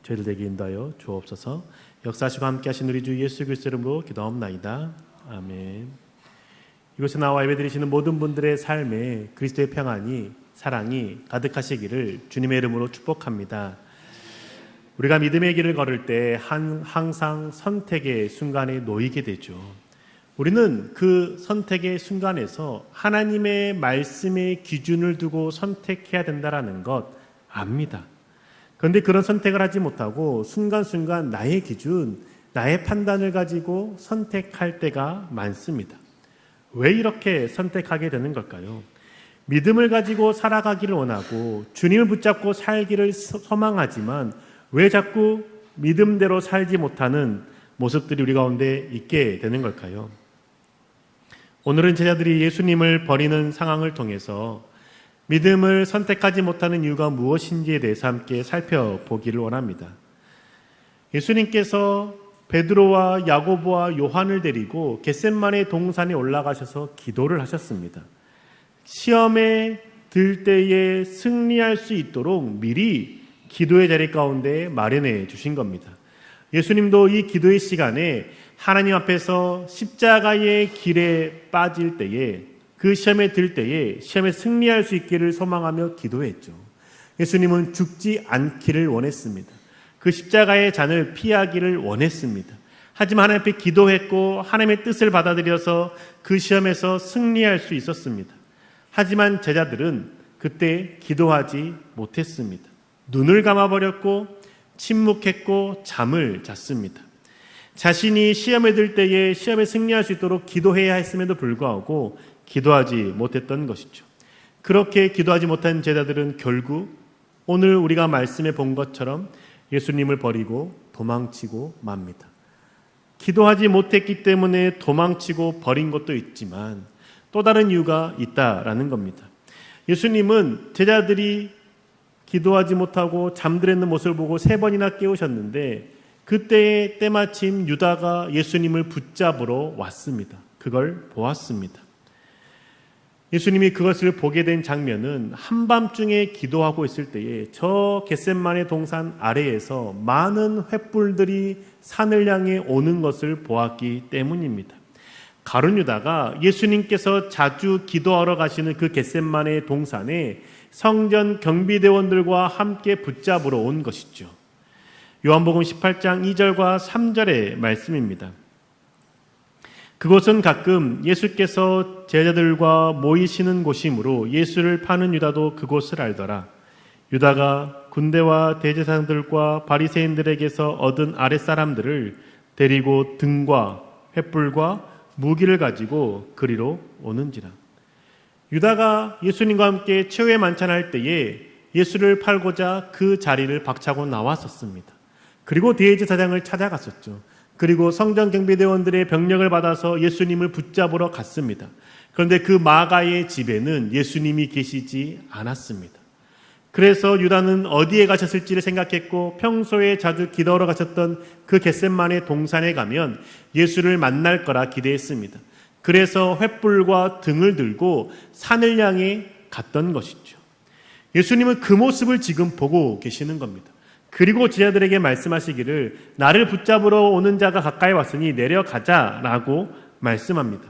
저희를 되게 인도하여 주옵소서. 역사하시고 함께 하신 우리 주 예수 그리스도 이름으로 기도하옵나이다. 아멘. 이곳에 나와 예배드리시는 모든 분들의 삶에 그리스도의 평안이, 사랑이 가득하시기를 주님의 이름으로 축복합니다. 우리가 믿음의 길을 걸을 때 항상 선택의 순간에 놓이게 되죠. 우리는 그 선택의 순간에서 하나님의 말씀의 기준을 두고 선택해야 된다는 것 압니다. 그런데 그런 선택을 하지 못하고 순간순간 나의 기준, 나의 판단을 가지고 선택할 때가 많습니다. 왜 이렇게 선택하게 되는 걸까요? 믿음을 가지고 살아가기를 원하고 주님을 붙잡고 살기를 소망하지만 왜 자꾸 믿음대로 살지 못하는 모습들이 우리 가운데 있게 되는 걸까요? 오늘은 제자들이 예수님을 버리는 상황을 통해서 믿음을 선택하지 못하는 이유가 무엇인지에 대해서 함께 살펴보기를 원합니다. 예수님께서 베드로와 야고보와 요한을 데리고 겟셋마네 동산에 올라가셔서 기도를 하셨습니다. 시험에 들 때에 승리할 수 있도록 미리 기도의 자리 가운데 마련해 주신 겁니다. 예수님도 이 기도의 시간에 하나님 앞에서 십자가의 길에 빠질 때에, 그 시험에 들 때에 시험에 승리할 수 있기를 소망하며 기도했죠. 예수님은 죽지 않기를 원했습니다. 그 십자가의 잔을 피하기를 원했습니다. 하지만 하나님 앞에 기도했고 하나님의 뜻을 받아들여서 그 시험에서 승리할 수 있었습니다. 하지만 제자들은 그때 기도하지 못했습니다. 눈을 감아버렸고 침묵했고 잠을 잤습니다. 자신이 시험에 들 때에 시험에 승리할 수 있도록 기도해야 했음에도 불구하고 기도하지 못했던 것이죠. 그렇게 기도하지 못한 제자들은 결국 오늘 우리가 말씀해 본 것처럼 예수님을 버리고 도망치고 맙니다. 기도하지 못했기 때문에 도망치고 버린 것도 있지만 또 다른 이유가 있다라는 겁니다. 예수님은 제자들이 기도하지 못하고 잠들었는 모습을 보고 3번이나 깨우셨는데 그때에 때마침 유다가 예수님을 붙잡으러 왔습니다. 그걸 보았습니다. 예수님이 그것을 보게 된 장면은 한밤중에 기도하고 있을 때에 저 겟셋마네 동산 아래에서 많은 횃불들이 산을 향해 오는 것을 보았기 때문입니다. 가룟 유다가 예수님께서 자주 기도하러 가시는 그 겟셋마네 동산에 성전 경비대원들과 함께 붙잡으러 온 것이죠. 요한복음 18장 2절과 3절의 말씀입니다. 그곳은 가끔 예수께서 제자들과 모이시는 곳이므로 예수를 파는 유다도 그곳을 알더라. 유다가 군대와 대제사장들과 바리새인들에게서 얻은 아랫사람들을 데리고 등과 횃불과 무기를 가지고 그리로 오는지라. 유다가 예수님과 함께 최후의 만찬할 때에 예수를 팔고자 그 자리를 박차고 나왔었습니다. 그리고 대제사장을 찾아갔었죠. 그리고 성전 경비대원들의 병력을 받아서 예수님을 붙잡으러 갔습니다. 그런데 그 마가의 집에는 예수님이 계시지 않았습니다. 그래서 유다는 어디에 가셨을지를 생각했고 평소에 자주 기도하러 가셨던 그 겟셋마네 동산에 가면 예수를 만날 거라 기대했습니다. 그래서 횃불과 등을 들고 산을 향해 갔던 것이죠. 예수님은 그 모습을 지금 보고 계시는 겁니다. 그리고 제자들에게 말씀하시기를 나를 붙잡으러 오는 자가 가까이 왔으니 내려가자라고 말씀합니다.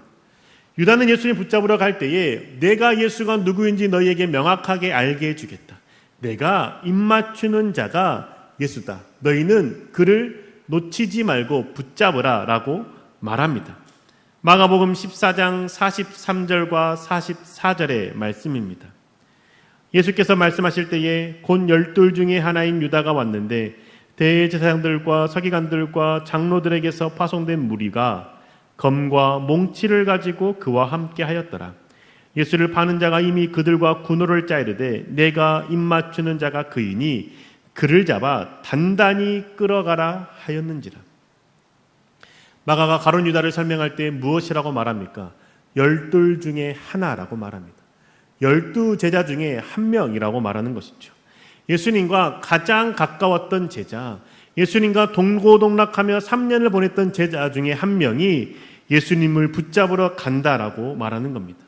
유다는 예수님 붙잡으러 갈 때에 내가 예수가 누구인지 너희에게 명확하게 알게 해주겠다. 내가 입맞추는 자가 예수다. 너희는 그를 놓치지 말고 붙잡으라 라고 말합니다. 마가복음 14장 43절과 44절의 말씀입니다. 예수께서 말씀하실 때에 곧 12 중에 하나인 유다가 왔는데 대제사장들과 서기관들과 장로들에게서 파송된 무리가 검과 몽치를 가지고 그와 함께 하였더라. 예수를 파는 자가 이미 그들과 군호를 짜이르되 내가 입맞추는 자가 그이니 그를 잡아 단단히 끌어가라 하였는지라. 마가가 가룟 유다를 설명할 때 무엇이라고 말합니까? 12 중에 하나라고 말합니다. 12 제자 중에 한 명이라고 말하는 것이죠. 예수님과 가장 가까웠던 제자, 예수님과 동고동락하며 3년을 보냈던 제자 중에 한 명이 예수님을 붙잡으러 간다라고 말하는 겁니다.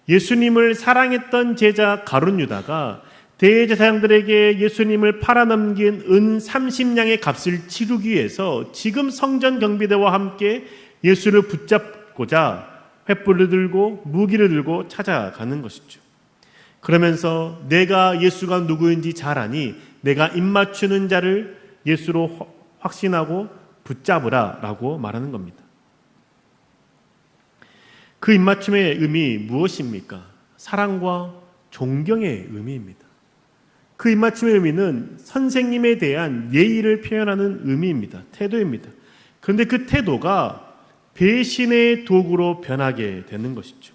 예수님을 사랑했던 제자 가룟 유다가 대제사장들에게 예수님을 팔아넘긴 은 30냥의 값을 치르기 위해서 지금 성전 경비대와 함께 예수를 붙잡고자 횃불을 들고 무기를 들고 찾아가는 것이죠. 그러면서 내가 예수가 누구인지 잘 아니 내가 입맞추는 자를 예수로 확신하고 붙잡으라 라고 말하는 겁니다. 그 입맞춤의 의미 무엇입니까? 사랑과 존경의 의미입니다. 그 입맞춤의 의미는 선생님에 대한 예의를 표현하는 의미입니다. 태도입니다. 그런데 그 태도가 배신의 도구로 변하게 되는 것이죠.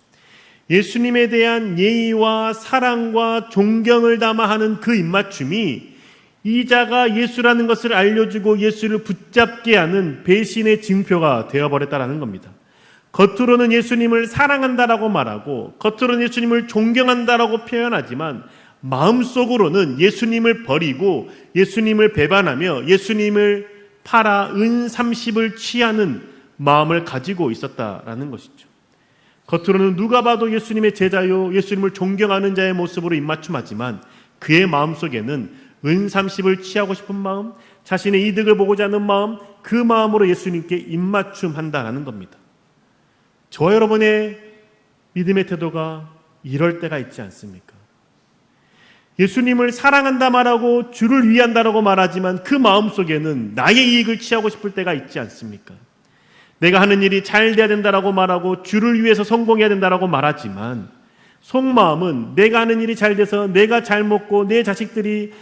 예수님에 대한 예의와 사랑과 존경을 담아 하는 그 입맞춤이 이 자가 예수라는 것을 알려주고 예수를 붙잡게 하는 배신의 징표가 되어버렸다는 겁니다. 겉으로는 예수님을 사랑한다라고 말하고 겉으로는 예수님을 존경한다라고 표현하지만 마음속으로는 예수님을 버리고 예수님을 배반하며 예수님을 팔아 은 30을 취하는 마음을 가지고 있었다라는 것이죠. 겉으로는 누가 봐도 예수님의 제자요 예수님을 존경하는 자의 모습으로 입맞춤하지만 그의 마음속에는 은 30을 취하고 싶은 마음, 자신의 이득을 보고자 하는 마음, 그 마음으로 예수님께 입맞춤한다라는 겁니다. 저와 여러분의 믿음의 태도가 이럴 때가 있지 않습니까? 예수님을 사랑한다 말하고 주를 위한다라고 말하지만 그 마음속에는 나의 이익을 취하고 싶을 때가 있지 않습니까? 내가 하는 일이 잘 돼야 된다라고 말하고 주를 위해서 성공해야 된다라고 말하지만 속마음은 내가 하는 일이 잘 돼서 내가 잘 먹고 내 자식들이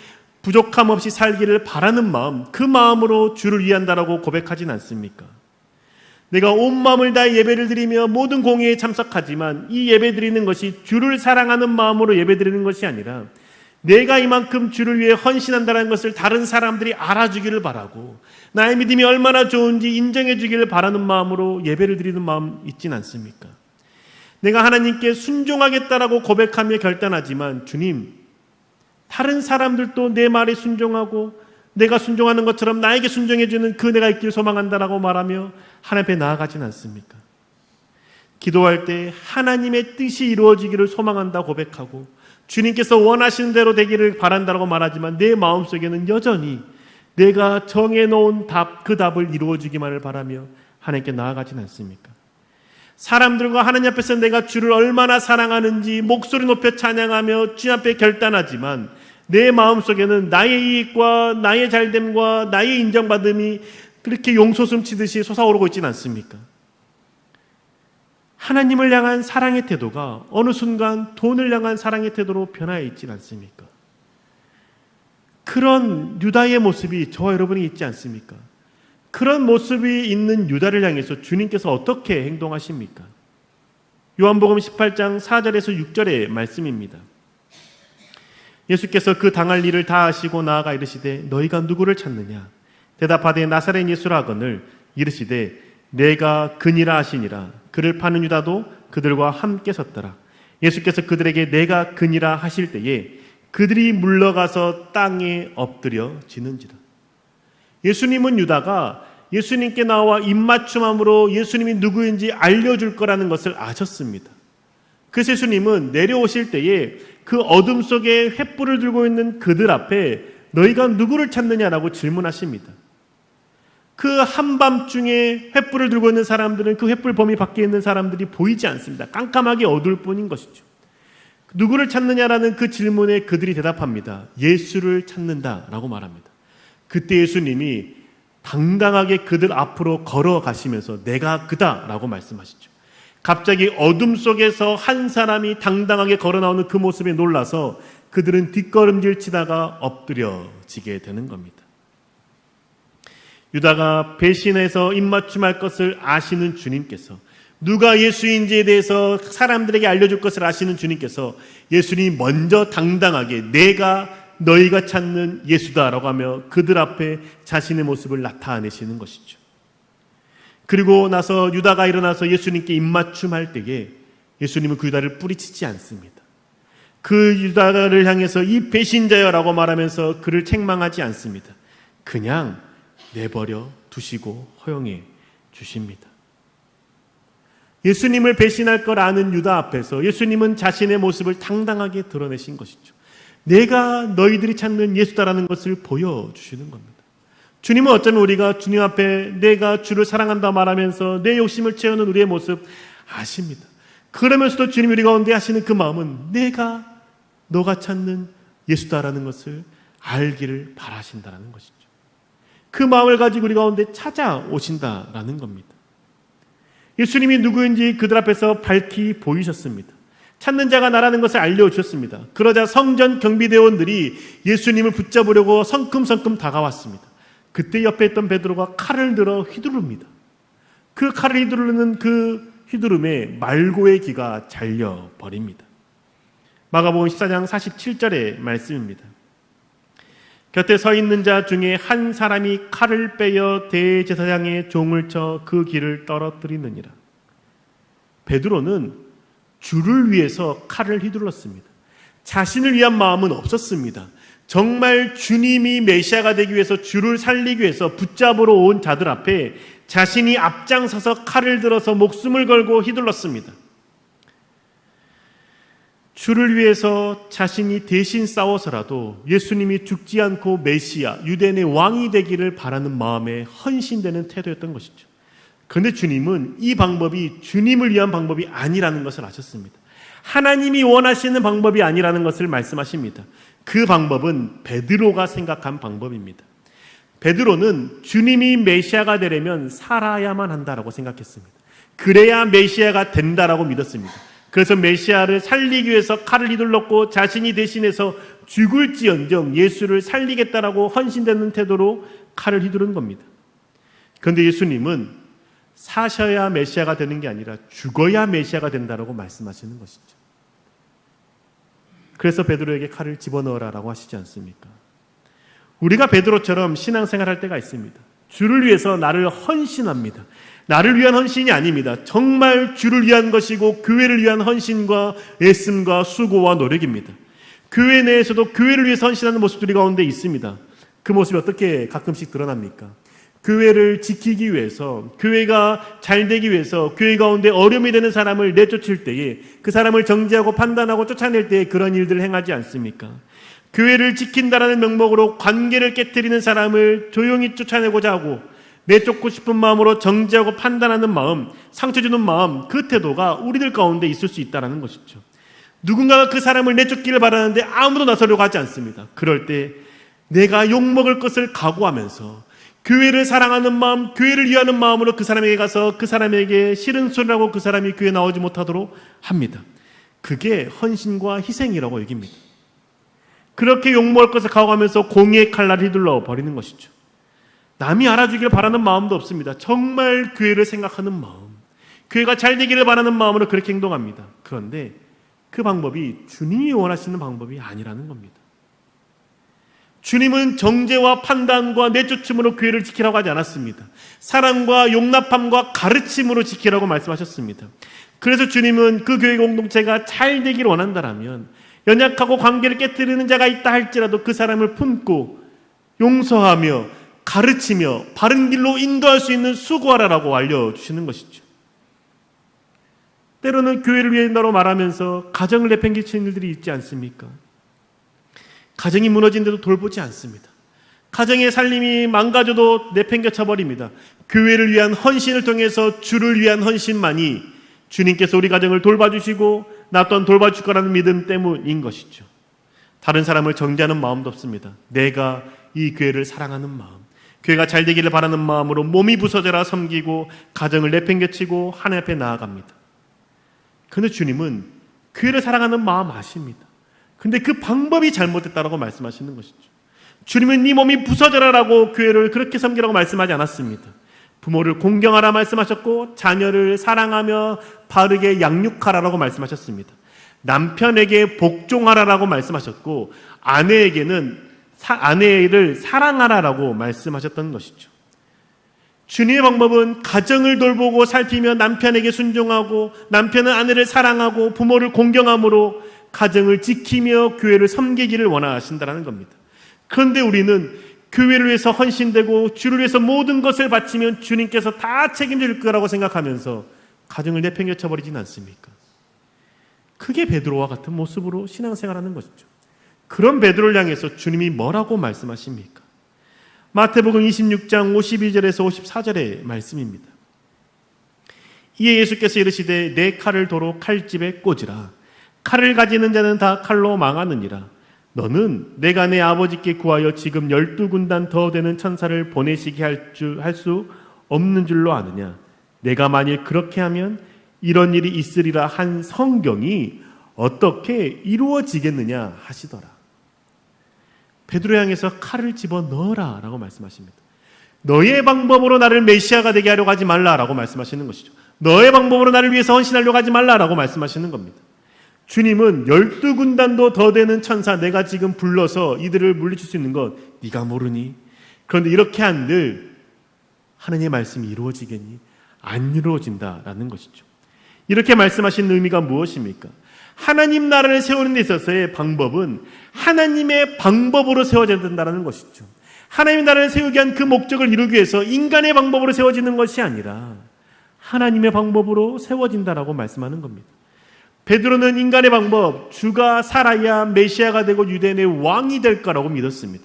부족함 없이 살기를 바라는 마음, 그 마음으로 주를 위한다라고 고백하진 않습니까? 내가 온 마음을 다해 예배를 드리며 모든 공예에 참석하지만 이 예배 드리는 것이 주를 사랑하는 마음으로 예배 드리는 것이 아니라 내가 이만큼 주를 위해 헌신한다는 것을 다른 사람들이 알아주기를 바라고 나의 믿음이 얼마나 좋은지 인정해 주기를 바라는 마음으로 예배를 드리는 마음 있진 않습니까? 내가 하나님께 순종하겠다라고 고백하며 결단하지만 주님, 다른 사람들도 내 말에 순종하고 내가 순종하는 것처럼 나에게 순종해 주는 그 은혜가 있기를 소망한다라고 말하며 하나님 앞에 나아가진 않습니까? 기도할 때 하나님의 뜻이 이루어지기를 소망한다 고백하고 주님께서 원하시는 대로 되기를 바란다라고 말하지만 내 마음속에는 여전히 내가 정해놓은 그 답을 이루어지기만을 바라며 하나님께 나아가진 않습니까? 사람들과 하나님 앞에서 내가 주를 얼마나 사랑하는지 목소리 높여 찬양하며 주님 앞에 결단하지만 내 마음속에는 나의 이익과 나의 잘됨과 나의 인정받음이 그렇게 용솟음 치듯이 솟아오르고 있지는 않습니까? 하나님을 향한 사랑의 태도가 어느 순간 돈을 향한 사랑의 태도로 변하여 있지는 않습니까? 그런 유다의 모습이 저와 여러분이 있지 않습니까? 그런 모습이 있는 유다를 향해서 주님께서 어떻게 행동하십니까? 요한복음 18장 4절에서 6절의 말씀입니다. 예수께서 그 당할 일을 다 아시고 나아가 이르시되 너희가 누구를 찾느냐? 대답하되 나사렛 예수라 하거늘 이르시되 내가 그니라 하시니라. 그를 파는 유다도 그들과 함께 섰더라. 예수께서 그들에게 내가 그니라 하실 때에 그들이 물러가서 땅에 엎드려 지는지라. 예수님은 유다가 예수님께 나와 입맞춤함으로 예수님이 누구인지 알려줄 거라는 것을 아셨습니다. 그래서 예수님은 내려오실 때에 그 어둠 속에 횃불을 들고 있는 그들 앞에 너희가 누구를 찾느냐라고 질문하십니다. 그 한밤중에 횃불을 들고 있는 사람들은 그 횃불 범위 밖에 있는 사람들이 보이지 않습니다. 깜깜하게 어두울 뿐인 것이죠. 누구를 찾느냐라는 그 질문에 그들이 대답합니다. 예수를 찾는다라고 말합니다. 그때 예수님이 당당하게 그들 앞으로 걸어가시면서 내가 그다라고 말씀하시죠. 갑자기 어둠 속에서 한 사람이 당당하게 걸어 나오는 그 모습에 놀라서 그들은 뒷걸음질 치다가 엎드려지게 되는 겁니다. 유다가 배신해서 입맞춤할 것을 아시는 주님께서, 누가 예수인지에 대해서 사람들에게 알려줄 것을 아시는 주님께서 예수님이 먼저 당당하게 내가 너희가 찾는 예수다라고 하며 그들 앞에 자신의 모습을 나타내시는 것이죠. 그리고 나서 유다가 일어나서 예수님께 입맞춤할 때에 예수님은 그 유다를 뿌리치지 않습니다. 그 유다를 향해서 이 배신자여라고 말하면서 그를 책망하지 않습니다. 그냥 내버려 두시고 허용해 주십니다. 예수님을 배신할 걸 아는 유다 앞에서 예수님은 자신의 모습을 당당하게 드러내신 것이죠. 내가 너희들이 찾는 예수다라는 것을 보여주시는 겁니다. 주님은 어쩌면 우리가 주님 앞에 내가 주를 사랑한다 말하면서 내 욕심을 채우는 우리의 모습 아십니다. 그러면서도 주님 우리 가운데 하시는 그 마음은 내가 너가 찾는 예수다라는 것을 알기를 바라신다라는 것이죠. 그 마음을 가지고 우리 가운데 찾아오신다라는 겁니다. 예수님이 누구인지 그들 앞에서 밝히 보이셨습니다. 찾는 자가 나라는 것을 알려주셨습니다. 그러자 성전 경비대원들이 예수님을 붙잡으려고 성큼성큼 다가왔습니다. 그때 옆에 있던 베드로가 칼을 들어 휘두릅니다. 그 칼을 휘두르는 그 휘두름에 말고의 기가 잘려버립니다. 마가복음 14장 47절의 말씀입니다. 곁에 서 있는 자 중에 한 사람이 칼을 빼어 대제사장의 종을 쳐 그 길을 떨어뜨리느니라. 베드로는 주를 위해서 칼을 휘둘렀습니다. 자신을 위한 마음은 없었습니다. 정말 주님이 메시아가 되기 위해서 주를 살리기 위해서 붙잡으러 온 자들 앞에 자신이 앞장서서 칼을 들어서 목숨을 걸고 휘둘렀습니다. 주를 위해서 자신이 대신 싸워서라도 예수님이 죽지 않고 메시아, 유대인의 왕이 되기를 바라는 마음에 헌신되는 태도였던 것이죠. 그런데 주님은 이 방법이 주님을 위한 방법이 아니라는 것을 아셨습니다. 하나님이 원하시는 방법이 아니라는 것을 말씀하십니다. 그 방법은 베드로가 생각한 방법입니다. 베드로는 주님이 메시아가 되려면 살아야만 한다라고 생각했습니다. 그래야 메시아가 된다라고 믿었습니다. 그래서 메시아를 살리기 위해서 칼을 휘둘렀고 자신이 대신해서 죽을지언정 예수를 살리겠다라고 헌신되는 태도로 칼을 휘두른 겁니다. 그런데 예수님은 사셔야 메시아가 되는 게 아니라 죽어야 메시아가 된다라고 말씀하시는 것이죠. 그래서 베드로에게 칼을 집어넣으라라고 하시지 않습니까? 우리가 베드로처럼 신앙생활할 때가 있습니다. 주를 위해서 나를 헌신합니다. 나를 위한 헌신이 아닙니다. 정말 주를 위한 것이고 교회를 위한 헌신과 애씀과 수고와 노력입니다. 교회 내에서도 교회를 위해서 헌신하는 모습들이 가운데 있습니다. 그 모습이 어떻게 가끔씩 드러납니까? 교회를 지키기 위해서, 교회가 잘 되기 위해서 교회 가운데 어려움이 되는 사람을 내쫓을 때에 그 사람을 정죄하고 판단하고 쫓아낼 때에 그런 일들을 행하지 않습니까? 교회를 지킨다라는 명목으로 관계를 깨뜨리는 사람을 조용히 쫓아내고자 하고 내쫓고 싶은 마음으로 정죄하고 판단하는 마음, 상처 주는 마음, 그 태도가 우리들 가운데 있을 수 있다는 것이죠. 누군가가 그 사람을 내쫓기를 바라는데 아무도 나서려고 하지 않습니다. 그럴 때 내가 욕먹을 것을 각오하면서 교회를 사랑하는 마음, 교회를 위하는 마음으로 그 사람에게 가서 그 사람에게 싫은 소리를 하고 그 사람이 교회에 나오지 못하도록 합니다. 그게 헌신과 희생이라고 여깁니다. 그렇게 욕먹을 것을 각오하면서 공의의 칼날을 휘둘러 버리는 것이죠. 남이 알아주기를 바라는 마음도 없습니다. 정말 교회를 생각하는 마음, 교회가 잘 되기를 바라는 마음으로 그렇게 행동합니다. 그런데 그 방법이 주님이 원하시는 방법이 아니라는 겁니다. 주님은 정죄와 판단과 내쫓음으로 교회를 지키라고 하지 않았습니다. 사랑과 용납함과 가르침으로 지키라고 말씀하셨습니다. 그래서 주님은 그 교회 공동체가 잘 되기를 원한다라면 연약하고 관계를 깨뜨리는 자가 있다 할지라도 그 사람을 품고 용서하며 가르치며 바른 길로 인도할 수 있는 수고하라라고 알려주시는 것이죠. 때로는 교회를 위한다고 말하면서 가정을 내팽개치는 일들이 있지 않습니까? 가정이 무너진데도 돌보지 않습니다. 가정의 살림이 망가져도 내팽개쳐 버립니다. 교회를 위한 헌신을 통해서 주를 위한 헌신만이 주님께서 우리 가정을 돌봐주시고 나 또한 돌봐줄 거라는 믿음 때문인 것이죠. 다른 사람을 정죄하는 마음도 없습니다. 내가 이 교회를 사랑하는 마음, 교회가 잘 되기를 바라는 마음으로 몸이 부서져라 섬기고 가정을 내팽개치고 하나님 앞에 나아갑니다. 그런데 주님은 교회를 사랑하는 마음 아십니다. 근데 그 방법이 잘못됐다라고 말씀하시는 것이죠. 주님은 네 몸이 부서져라라고 교회를 그렇게 섬기라고 말씀하지 않았습니다. 부모를 공경하라 말씀하셨고 자녀를 사랑하며 바르게 양육하라라고 말씀하셨습니다. 남편에게 복종하라라고 말씀하셨고 아내를 사랑하라라고 말씀하셨던 것이죠. 주님의 방법은 가정을 돌보고 살피며 남편에게 순종하고 남편은 아내를 사랑하고 부모를 공경함으로 가정을 지키며 교회를 섬기기를 원하신다는 겁니다. 그런데 우리는 교회를 위해서 헌신되고 주를 위해서 모든 것을 바치면 주님께서 다 책임질 거라고 생각하면서 가정을 내팽개쳐 버리진 않습니까? 그게 베드로와 같은 모습으로 신앙생활하는 것이죠. 그런 베드로를 향해서 주님이 뭐라고 말씀하십니까? 마태복음 26장 52절에서 54절의 말씀입니다. 이에 예수께서 이르시되 내 칼을 도로 칼집에 꽂으라. 칼을 가지는 자는 다 칼로 망하느니라. 너는 내가 내 아버지께 구하여 지금 12군단 더 되는 천사를 보내시게 할 수 없는 줄로 아느냐. 내가 만일 그렇게 하면 이런 일이 있으리라 한 성경이 어떻게 이루어지겠느냐 하시더라. 베드로 향해서 칼을 집어넣어라 라고 말씀하십니다. 너의 방법으로 나를 메시아가 되게 하려고 하지 말라라고 말씀하시는 것이죠. 너의 방법으로 나를 위해서 헌신하려고 하지 말라라고 말씀하시는 겁니다. 주님은 12군단도 더 되는 천사 내가 지금 불러서 이들을 물리칠 수 있는 것 네가 모르니? 그런데 이렇게 한들 하느님의 말씀이 이루어지겠니? 안 이루어진다라는 것이죠. 이렇게 말씀하신 의미가 무엇입니까? 하나님 나라를 세우는 데 있어서의 방법은 하나님의 방법으로 세워져야 된다는 것이죠. 하나님 나라를 세우기 위한 그 목적을 이루기 위해서 인간의 방법으로 세워지는 것이 아니라 하나님의 방법으로 세워진다라고 말씀하는 겁니다. 베드로는 인간의 방법, 주가 살아야 메시아가 되고 유대인의 왕이 될 거라고 믿었습니다.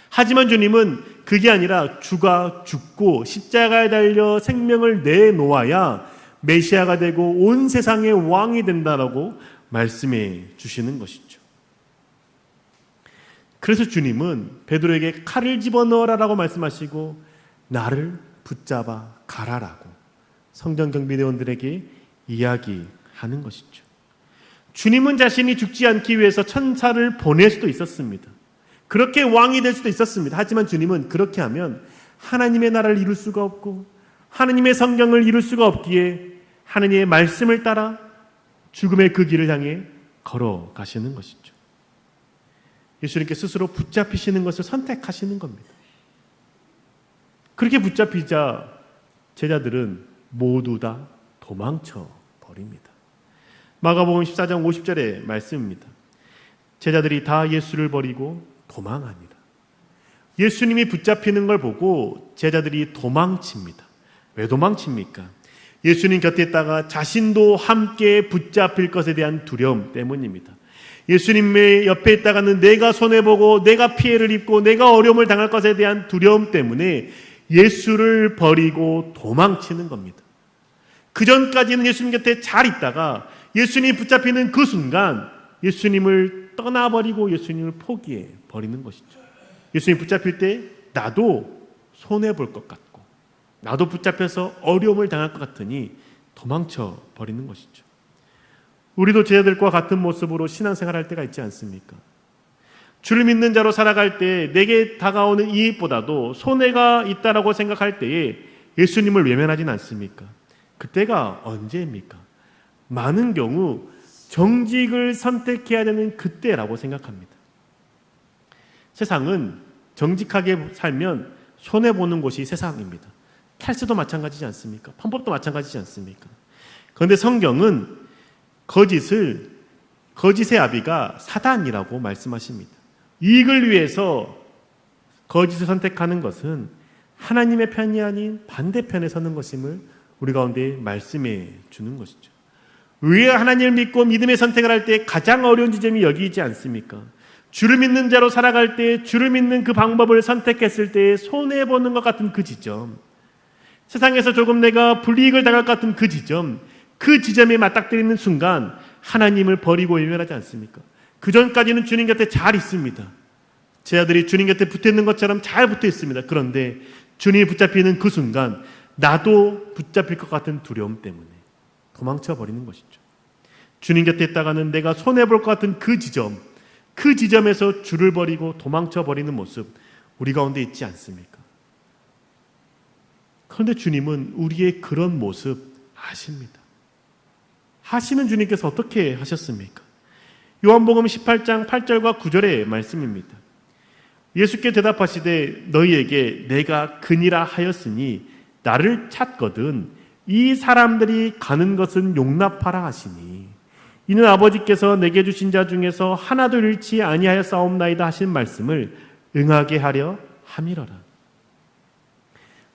하지만 주님은 그게 아니라 주가 죽고 십자가에 달려 생명을 내놓아야 메시아가 되고 온 세상의 왕이 된다라고 말씀해 주시는 것이죠. 그래서 주님은 베드로에게 칼을 집어넣어라라고 말씀하시고 나를 붙잡아 가라라고 성전 경비대원들에게 이야기하는 것이죠. 주님은 자신이 죽지 않기 위해서 천사를 보낼 수도 있었습니다. 그렇게 왕이 될 수도 있었습니다. 하지만 주님은 그렇게 하면 하나님의 나라를 이룰 수가 없고 하나님의 성경을 이룰 수가 없기에 하나님의 말씀을 따라 죽음의 그 길을 향해 걸어가시는 것이죠. 예수님께 스스로 붙잡히시는 것을 선택하시는 겁니다. 그렇게 붙잡히자 제자들은 모두 다 도망쳐 버립니다. 마가복음 14장 50절의 말씀입니다. 제자들이 다 예수를 버리고 도망하니라. 예수님이 붙잡히는 걸 보고 제자들이 도망칩니다. 왜 도망칩니까? 예수님 곁에 있다가 자신도 함께 붙잡힐 것에 대한 두려움 때문입니다. 예수님의 옆에 있다가는 내가 손해보고 내가 피해를 입고 내가 어려움을 당할 것에 대한 두려움 때문에 예수를 버리고 도망치는 겁니다. 그 전까지는 예수님 곁에 잘 있다가 예수님이 붙잡히는 그 순간 예수님을 떠나버리고 예수님을 포기해 버리는 것이죠. 예수님 붙잡힐 때 나도 손해볼 것 같고 나도 붙잡혀서 어려움을 당할 것 같으니 도망쳐 버리는 것이죠. 우리도 제자들과 같은 모습으로 신앙생활할 때가 있지 않습니까? 주를 믿는 자로 살아갈 때 내게 다가오는 이익보다도 손해가 있다라고 생각할 때에 예수님을 외면하진 않습니까? 그때가 언제입니까? 많은 경우 정직을 선택해야 되는 그때라고 생각합니다. 세상은 정직하게 살면 손해보는 곳이 세상입니다. 탈세도 마찬가지지 않습니까? 편법도 마찬가지지 않습니까? 그런데 성경은 거짓의 아비가 사단이라고 말씀하십니다. 이익을 위해서 거짓을 선택하는 것은 하나님의 편이 아닌 반대편에 서는 것임을 우리 가운데 말씀해 주는 것이죠. 왜 하나님을 믿고 믿음의 선택을 할 때 가장 어려운 지점이 여기이지 않습니까? 주를 믿는 자로 살아갈 때 주를 믿는 그 방법을 선택했을 때 손해보는 것 같은 그 지점, 세상에서 조금 내가 불이익을 당할 것 같은 그 지점에 맞닥뜨리는 순간 하나님을 버리고 외면하지 않습니까? 그 전까지는 주님 곁에 잘 있습니다. 제자들이 주님 곁에 붙어있는 것처럼 잘 붙어 있습니다. 그런데 주님이 붙잡히는 그 순간 나도 붙잡힐 것 같은 두려움 때문에 도망쳐 버리는 것이죠. 주님 곁에 있다가는 내가 손해볼 것 같은 그 지점에서 주를 버리고 도망쳐 버리는 모습 우리 가운데 있지 않습니까? 그런데 주님은 우리의 그런 모습 아십니다. 하시는 주님께서 어떻게 하셨습니까? 요한복음 18장 8절과 9절의 말씀입니다. 예수께 대답하시되 너희에게 내가 그니라 하였으니 나를 찾거든 이 사람들이 가는 것은 용납하라 하시니 이는 아버지께서 내게 주신 자 중에서 하나도 잃지 아니하였사옵나이다 하신 말씀을 응하게 하려 함이러라.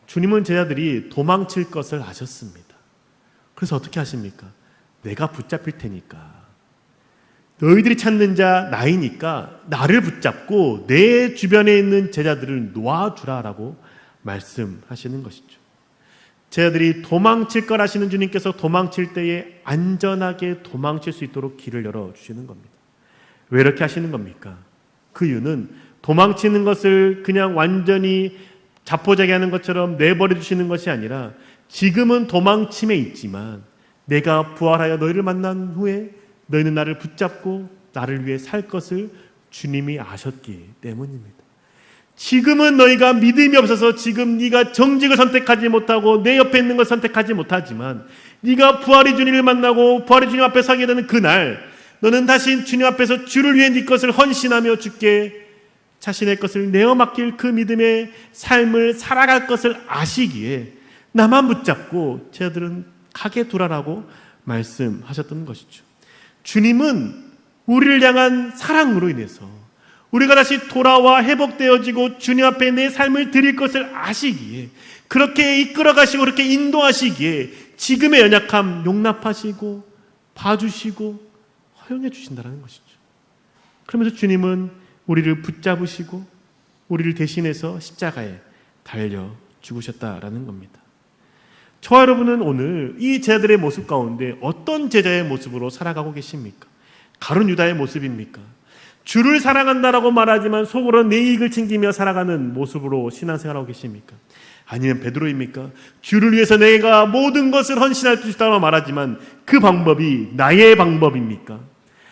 주님은 제자들이 도망칠 것을 아셨습니다. 그래서 어떻게 하십니까? 내가 붙잡힐 테니까 너희들이 찾는 자 나이니까 나를 붙잡고 내 주변에 있는 제자들을 놓아주라라고 말씀하시는 것이죠. 제자들이 도망칠 걸 아시는 주님께서 도망칠 때에 안전하게 도망칠 수 있도록 길을 열어주시는 겁니다. 왜 이렇게 하시는 겁니까? 그 이유는 도망치는 것을 그냥 완전히 자포자기 하는 것처럼 내버려 두시는 것이 아니라 지금은 도망침에 있지만 내가 부활하여 너희를 만난 후에 너희는 나를 붙잡고 나를 위해 살 것을 주님이 아셨기 때문입니다. 지금은 너희가 믿음이 없어서 지금 네가 정직을 선택하지 못하고 내 옆에 있는 걸 선택하지 못하지만 네가 부활의 주님을 만나고 부활의 주님 앞에 서게 되는 그날 너는 다시 주님 앞에서 주를 위해 네 것을 헌신하며 주께 자신의 것을 내어 맡길 그 믿음의 삶을 살아갈 것을 아시기에 나만 붙잡고 제자들은 가게 두라라고 말씀하셨던 것이죠. 주님은 우리를 향한 사랑으로 인해서 우리가 다시 돌아와 회복되어지고 주님 앞에 내 삶을 드릴 것을 아시기에 그렇게 이끌어 가시고 그렇게 인도하시기에 지금의 연약함 용납하시고 봐주시고 허용해 주신다는 것이죠. 그러면서 주님은 우리를 붙잡으시고 우리를 대신해서 십자가에 달려 죽으셨다라는 겁니다. 저와 여러분은 오늘 이 제자들의 모습 가운데 어떤 제자의 모습으로 살아가고 계십니까? 가룟 유다의 모습입니까? 주를 사랑한다라고 말하지만 속으로 내 이익을 챙기며 살아가는 모습으로 신앙생활하고 계십니까? 아니면 베드로입니까? 주를 위해서 내가 모든 것을 헌신할 수 있다고 말하지만 그 방법이 나의 방법입니까?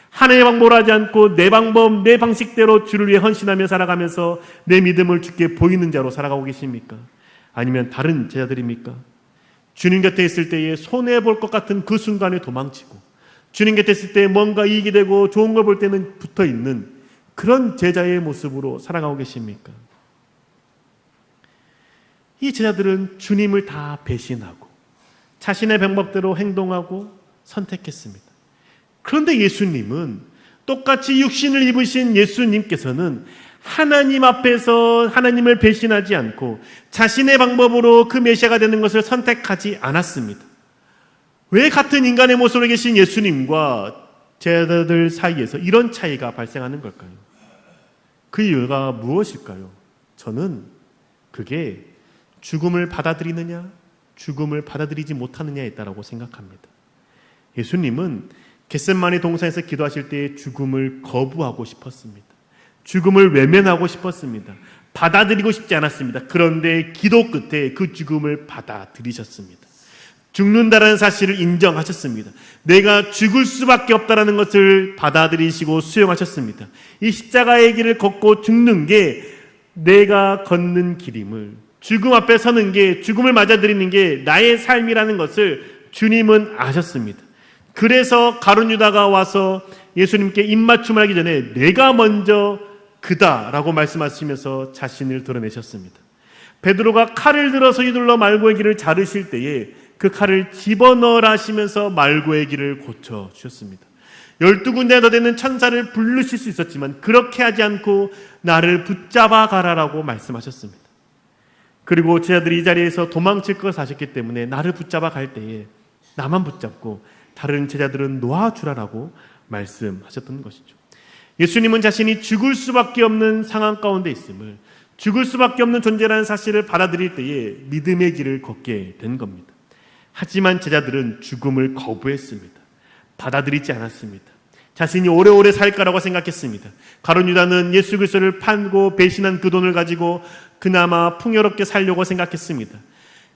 하나님의 방법을 하지 않고 내 방법, 내 방식대로 주를 위해 헌신하며 살아가면서 내 믿음을 주께 보이는 자로 살아가고 계십니까? 아니면 다른 제자들입니까? 주님 곁에 있을 때에 손해볼 것 같은 그 순간에 도망치고 주님 곁에 있을 때 뭔가 이익이 되고 좋은 걸 볼 때는 붙어있는 그런 제자의 모습으로 살아가고 계십니까? 이 제자들은 주님을 다 배신하고 자신의 방법대로 행동하고 선택했습니다. 그런데 예수님은 똑같이 육신을 입으신 예수님께서는 하나님 앞에서 하나님을 배신하지 않고 자신의 방법으로 그 메시아가 되는 것을 선택하지 않았습니다. 왜 같은 인간의 모습으로 계신 예수님과 제자들 사이에서 이런 차이가 발생하는 걸까요? 그 이유가 무엇일까요? 저는 그게 죽음을 받아들이느냐 죽음을 받아들이지 못하느냐에 있다고 생각합니다. 예수님은 겟세마네 동산에서 기도하실 때 죽음을 거부하고 싶었습니다. 죽음을 외면하고 싶었습니다. 받아들이고 싶지 않았습니다. 그런데 기도 끝에 그 죽음을 받아들이셨습니다. 죽는다라는 사실을 인정하셨습니다. 내가 죽을 수밖에 없다라는 것을 받아들이시고 수용하셨습니다. 이 십자가의 길을 걷고 죽는 게 내가 걷는 길임을, 죽음 앞에 서는 게, 죽음을 맞아들이는 게 나의 삶이라는 것을 주님은 아셨습니다. 그래서 가룟 유다가 와서 예수님께 입맞춤을 하기 전에 내가 먼저 그다라고 말씀하시면서 자신을 드러내셨습니다. 베드로가 칼을 들어서 휘둘러 말고의 길을 자르실 때에 그 칼을 집어넣으라 하시면서 말고의 길을 고쳐주셨습니다. 12군데나 더 되는 천사를 부르실 수 있었지만 그렇게 하지 않고 나를 붙잡아 가라라고 말씀하셨습니다. 그리고 제자들이 이 자리에서 도망칠 것을 아셨기 때문에 나를 붙잡아 갈 때에 나만 붙잡고 다른 제자들은 놓아주라라고 말씀하셨던 것이죠. 예수님은 자신이 죽을 수밖에 없는 상황 가운데 있음을, 죽을 수밖에 없는 존재라는 사실을 받아들일 때에 믿음의 길을 걷게 된 겁니다. 하지만 제자들은 죽음을 거부했습니다. 받아들이지 않았습니다. 자신이 오래오래 살 거라고 생각했습니다. 가룟 유다는 예수 그리스도를 팔고 배신한 그 돈을 가지고 그나마 풍요롭게 살려고 생각했습니다.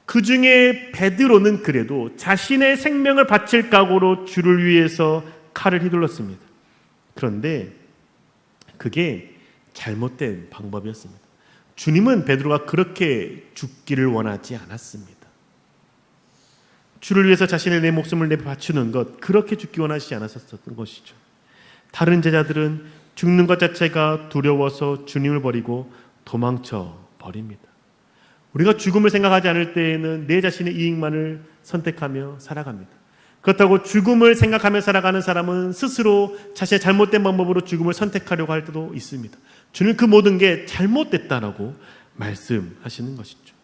그 중에 베드로는 그래도 자신의 생명을 바칠 각오로 주를 위해서 칼을 휘둘렀습니다. 그런데 그게 잘못된 방법이었습니다. 주님은 베드로가 그렇게 죽기를 원하지 않았습니다. 주를 위해서 자신의 내 목숨을 내 바치는 것, 그렇게 죽기 원하시지 않았었던 것이죠. 다른 제자들은 죽는 것 자체가 두려워서 주님을 버리고 도망쳐 버립니다. 우리가 죽음을 생각하지 않을 때에는 내 자신의 이익만을 선택하며 살아갑니다. 그렇다고 죽음을 생각하며 살아가는 사람은 스스로 자신의 잘못된 방법으로 죽음을 선택하려고 할 때도 있습니다. 주님 그 모든 게 잘못됐다라고 말씀하시는 것이죠.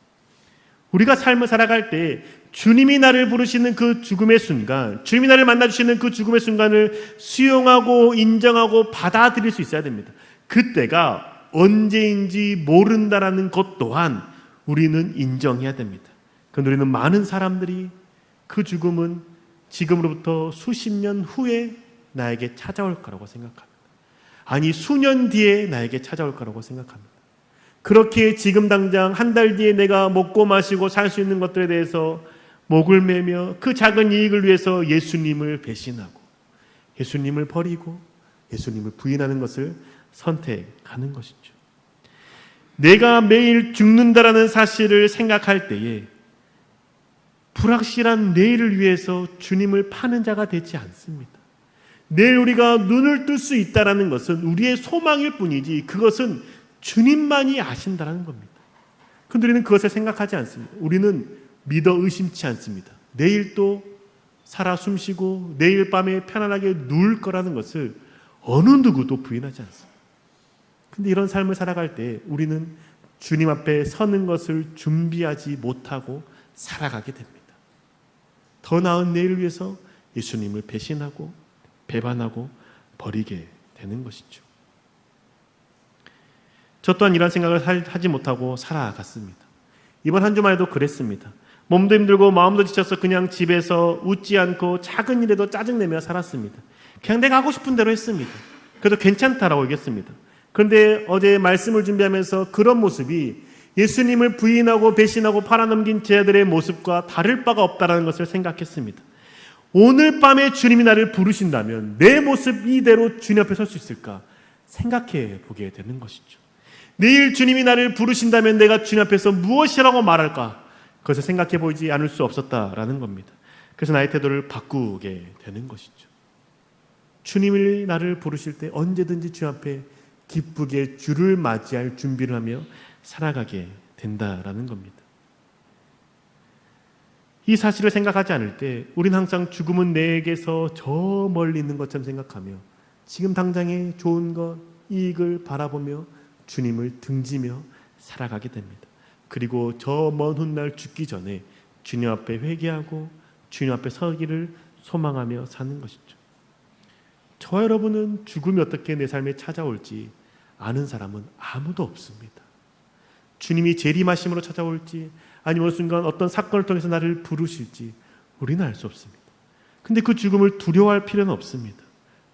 우리가 삶을 살아갈 때 주님이 나를 부르시는 그 죽음의 순간, 주님이 나를 만나주시는 그 죽음의 순간을 수용하고 인정하고 받아들일 수 있어야 됩니다. 그때가 언제인지 모른다라는 것 또한 우리는 인정해야 됩니다. 그런데 우리는 많은 사람들이 그 죽음은 지금으로부터 수십 년 후에 나에게 찾아올 거라고 생각합니다. 아니, 수년 뒤에 나에게 찾아올 거라고 생각합니다. 그렇게 지금 당장 한 달 뒤에 내가 먹고 마시고 살 수 있는 것들에 대해서 목을 매며 그 작은 이익을 위해서 예수님을 배신하고 예수님을 버리고 예수님을 부인하는 것을 선택하는 것이죠. 내가 매일 죽는다라는 사실을 생각할 때에 불확실한 내일을 위해서 주님을 파는 자가 되지 않습니다. 내일 우리가 눈을 뜰 수 있다는 것은 우리의 소망일 뿐이지 그것은 주님만이 아신다는 겁니다. 그런데 우리는 그것을 생각하지 않습니다. 우리는 믿어 의심치 않습니다. 내일 또 살아 숨쉬고 내일 밤에 편안하게 누울 거라는 것을 어느 누구도 부인하지 않습니다. 그런데 이런 삶을 살아갈 때 우리는 주님 앞에 서는 것을 준비하지 못하고 살아가게 됩니다. 더 나은 내일을 위해서 예수님을 배신하고 배반하고 버리게 되는 것이죠. 저 또한 이런 생각을 하지 못하고 살아갔습니다. 이번 한 주만 해도 그랬습니다. 몸도 힘들고 마음도 지쳐서 그냥 집에서 웃지 않고 작은 일에도 짜증내며 살았습니다. 그냥 내가 하고 싶은 대로 했습니다. 그래도 괜찮다라고 얘기했습니다. 그런데 어제 말씀을 준비하면서 그런 모습이 예수님을 부인하고 배신하고 팔아넘긴 제자들의 모습과 다를 바가 없다는 것을 생각했습니다. 오늘 밤에 주님이 나를 부르신다면 내 모습 이대로 주님 앞에 설 수 있을까 생각해 보게 되는 것이죠. 내일 주님이 나를 부르신다면 내가 주님 앞에서 무엇이라고 말할까? 그것을 생각해 보이지 않을 수 없었다라는 겁니다. 그래서 나의 태도를 바꾸게 되는 것이죠. 주님이 나를 부르실 때 언제든지 주님 앞에 기쁘게 주를 맞이할 준비를 하며 살아가게 된다라는 겁니다. 이 사실을 생각하지 않을 때 우리는 항상 죽음은 내게서 저 멀리 있는 것처럼 생각하며 지금 당장의 좋은 것, 이익을 바라보며 주님을 등지며 살아가게 됩니다. 그리고 저 먼 훗날 죽기 전에 주님 앞에 회개하고 주님 앞에 서기를 소망하며 사는 것이죠. 저와 여러분은 죽음이 어떻게 내 삶에 찾아올지 아는 사람은 아무도 없습니다. 주님이 재림하심으로 찾아올지 아니면 어느 순간 어떤 사건을 통해서 나를 부르실지 우리는 알 수 없습니다. 근데 그 죽음을 두려워할 필요는 없습니다.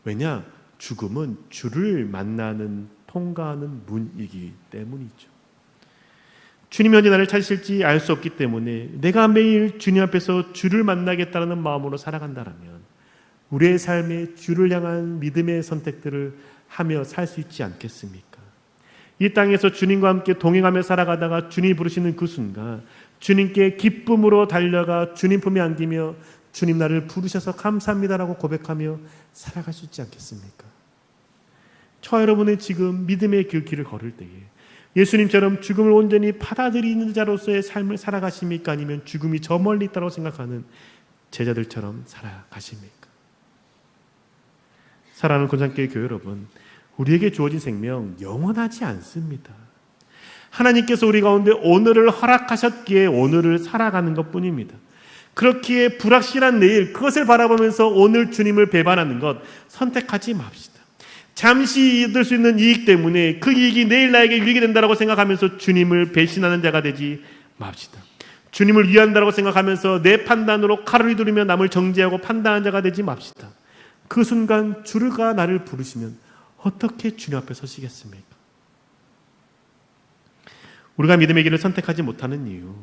왜냐? 죽음은 주를 만나는 통과하는 문이기 때문이죠. 주님이 언제 나를 찾으실지 알 수 없기 때문에 내가 매일 주님 앞에서 주를 만나겠다는 마음으로 살아간다면 우리의 삶에 주를 향한 믿음의 선택들을 하며 살 수 있지 않겠습니까? 이 땅에서 주님과 함께 동행하며 살아가다가 주님이 부르시는 그 순간 주님께 기쁨으로 달려가 주님 품에 안기며 주님 나를 부르셔서 감사합니다라고 고백하며 살아갈 수 있지 않겠습니까? 저와 여러분의 지금 믿음의 길을 걸을 때에 예수님처럼 죽음을 온전히 받아들이는 자로서의 삶을 살아가십니까? 아니면 죽음이 저 멀리 있다고 생각하는 제자들처럼 살아가십니까? 사랑하는 군산교회 교회 여러분, 우리에게 주어진 생명 영원하지 않습니다. 하나님께서 우리 가운데 오늘을 허락하셨기에 오늘을 살아가는 것뿐입니다. 그렇기에 불확실한 내일 그것을 바라보면서 오늘 주님을 배반하는 것 선택하지 맙시다. 잠시 얻을 수 있는 이익 때문에 그 이익이 내일 나에게 유익이 된다고 생각하면서 주님을 배신하는 자가 되지 맙시다. 주님을 위한다고 생각하면서 내 판단으로 칼을 휘두르며 남을 정죄하고 판단하는 자가 되지 맙시다. 그 순간 주가 나를 부르시면 어떻게 주님 앞에 서시겠습니까? 우리가 믿음의 길을 선택하지 못하는 이유,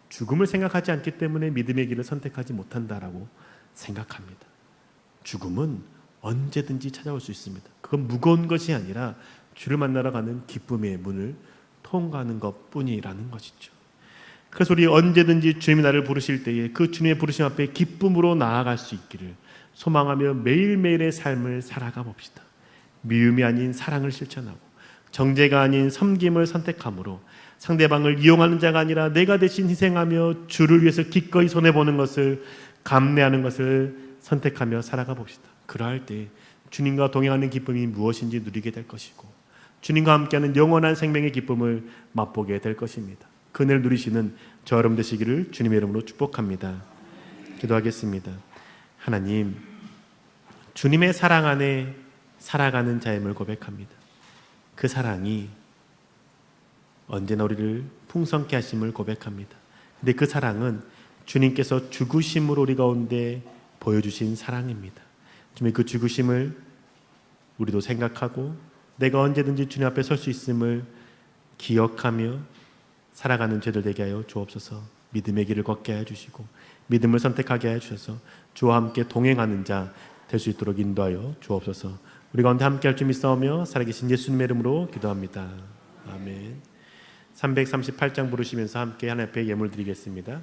죽음을 생각하지 않기 때문에 믿음의 길을 선택하지 못한다라고 생각합니다. 죽음은 언제든지 찾아올 수 있습니다. 그건 무거운 것이 아니라 주를 만나러 가는 기쁨의 문을 통과하는 것뿐이라는 것이죠. 그래서 우리 언제든지 주님이 나를 부르실 때에 그 주님의 부르심 앞에 기쁨으로 나아갈 수 있기를 소망하며 매일매일의 삶을 살아가 봅시다. 미움이 아닌 사랑을 실천하고 정죄가 아닌 섬김을 선택함으로 상대방을 이용하는 자가 아니라 내가 대신 희생하며 주를 위해서 기꺼이 손해보는 것을 감내하는 것을 선택하며 살아가 봅시다. 그러할 때 주님과 동행하는 기쁨이 무엇인지 누리게 될 것이고 주님과 함께하는 영원한 생명의 기쁨을 맛보게 될 것입니다. 그늘 누리시는 저 여러분 되시기를 주님의 이름으로 축복합니다. 기도하겠습니다. 하나님, 주님의 사랑 안에 살아가는 자임을 고백합니다. 그 사랑이 언제나 우리를 풍성케 하심을 고백합니다. 근데 그 사랑은 주님께서 죽으심으로 우리 가운데 보여주신 사랑입니다. 주님의 그 죽으심을 우리도 생각하고 내가 언제든지 주님 앞에 설 수 있음을 기억하며 살아가는 죄들 되게 하여 주옵소서. 믿음의 길을 걷게 하여 주시고 믿음을 선택하게 하여 주셔서 주와 함께 동행하는 자 될 수 있도록 인도하여 주옵소서. 우리 가운데 함께 할 줄 믿사오며 살아계신 예수님의 이름으로 기도합니다. 아멘. 338장 부르시면서 함께 하나님 앞에 예물 드리겠습니다.